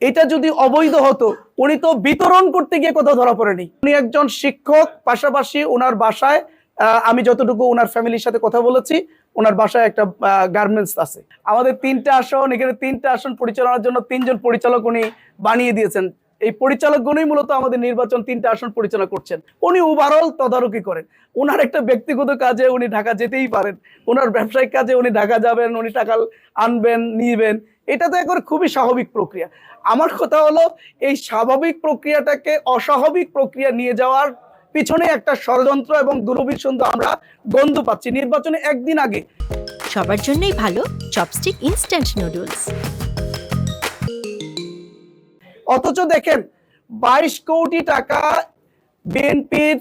এটা যদি অবৈধ হতো উনি তো বিতরণ করতে গিয়ে কোথাও ধরা পড়েনি। উনি একজন শিক্ষক, পাশাপাশি ওনার বাসায় আমি যতটুকু ওনার ফ্যামিলির সাথে কথা বলেছি, ওনার বাসায় একটা গার্মেন্টস আছে। আমাদের 3টা আসন, এখানে 3টা আসন পরিচালনার জন্য 3জন পরিচালক উনি বানিয়ে দিয়েছেন। এই পরিচালকগণই মূলত আমাদের নির্বাচন 3টা আসন পরিচালনা করছেন। উনি ওভারঅল তদারকি করেন। ওনার একটা ব্যক্তিগত কাজে উনি ঢাকা যেতেই পারেন, ওনার ব্যবসায়িক কাজে উনি ঢাকা যাবেন, উনি টাকা আনবেন নিবেন, এটা তো একবার খুবই স্বাভাবিক প্রক্রিয়া। আমার কথা হলো এই স্বাভাবিক প্রক্রিয়াটাকে অস্বাভাবিক প্রক্রিয়া নিয়ে যাওয়ার পিছনে একটা ষড়যন্ত্র এবং দুরভিসন্ধি আমরা গন্ধ পাচ্ছি নির্বাচনে একদিন আগে। সবার জন্যই ভালো চপস্টিক ইনস্ট্যান্ট নুডলস। অথচ দেখেন 22 কোটি টাকা বিএনপির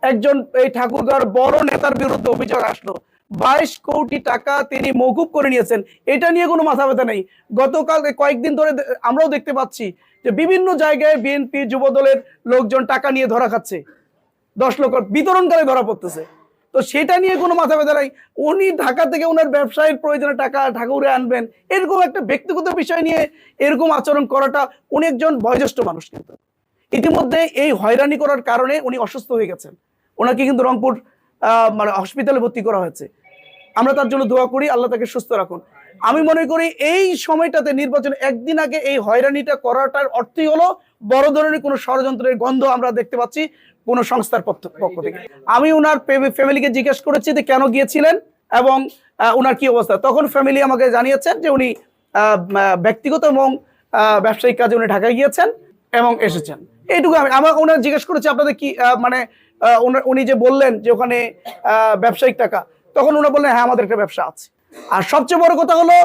একজন এই ঠাকুরগাঁওর বড় নেতার বিরুদ্ধে অভিযোগ আসলো। 22 কোটি টাকা তিনি মওকুফ করে নিয়েছেন, এটা নিয়ে কোনো মাথা ব্যথা নেই। গতকাল কয়েকদিন ধরে আমরাও দেখতে পাচ্ছি যে বিভিন্ন জায়গায় বিএনপি যুবদলের লোকজন টাকা নিয়ে ধরা খাচ্ছে, 10 লক্ষ বিতরণকালে ধরা পড়তেছে। তো সেটা নিয়ে কোনো মাথা ব্যথা নাই। উনি ঢাকা থেকে ওনার ব্যবসায়ের প্রয়োজনে টাকা ঠাকুরে আনবেন, এরকম একটা ব্যক্তিগত বিষয় নিয়ে এরকম আচরণ করাটা, উনি একজন বয়োজ্যেষ্ঠ মানুষ, কিন্তু ইতিমধ্যে এই হয়রানি করার কারণে উনি অসুস্থ হয়ে গেছেন। ওনাকে কিন্তু রংপুর মানে হসপিটালে ভর্তি করা হয়েছে। আমরা তার জন্য দোয়া করি, আল্লাহ তাকে সুস্থ রাখুন। আমি মনে করি এই সময়টাতে নির্বাচনে একদিন আগে এই হয়রানিটা করাটার অর্থই হলো বড় ধরনের কোনো ষড়যন্ত্রের গন্ধ আমরা দেখতে পাচ্ছি কোন সংস্থার পক্ষ থেকে। আমি ওনার ফ্যামিলিকে জিজ্ঞেস করেছি যে কেন গিয়েছিলেন এবং ওনার কি অবস্থা। তখন ফ্যামিলি আমাকে জানিয়েছেন যে উনি ব্যক্তিগত এবং ব্যবসায়িক কাজে উনি ঢাকায় গিয়েছেন এবং এসেছেন। এইটুকু আমি ওনার জিজ্ঞেস করেছি আপনাদের কি মানে উনি যে বললেন যে ওখানে ব্যবসায়িক টাকা, তখন ওনারা বললেন হ্যাঁ আমাদের একটা ব্যবসা আছে। আর সবচেয়ে বড় কথা হলো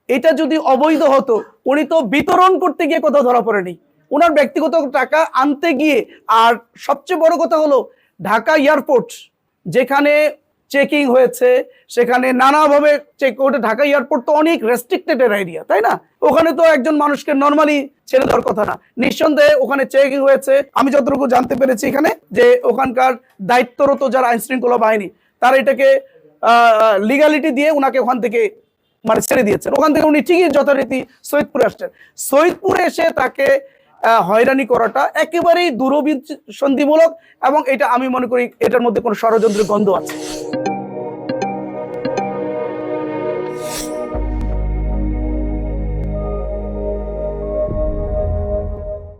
এটা যদি অবৈধ হতো উনি তো বিতরণ করতে গিয়ে কোথাও ধরা পড়েনি, ওনার ব্যক্তিগত টাকা আনতে গিয়ে। আর সবচেয়ে বড় কথা হলো ঢাকা এয়ারপোর্ট যেখানে চেকিং হয়েছে, সেখানে নানাভাবে চেক ওটা। ঢাকা এয়ারপোর্ট তো অনেক রেস্ট্রিক্টেড এরিয়া, তাই না? ওখানে তো একজন মানুষকে নর্মালি ছেড়ে দেওয়ার কথা না। নিঃসন্দেহে ওখানে চেকিং হয়েছে। আমি যতটুকু জানতে পেরেছি এখানে যে ওখানকার দায়িত্বরত যারা আইন শৃঙ্খলা বাহিনী তারা এটাকে লিগালিটি দিয়ে ওনাকে ওখান থেকে মানে ছেড়ে দিয়েছেন। ওখান থেকে উনি ঠিকই যথারীতি সৈয়দপুরে আসছেন। সৈয়দপুরে এসে তাকে হয়রানি করাটা একেবারেই দুরভিসন্ধিমূলক এবং এটা আমি মনে করি এটার মধ্যে কোনো ষড়যন্ত্রের গন্ধ আছে।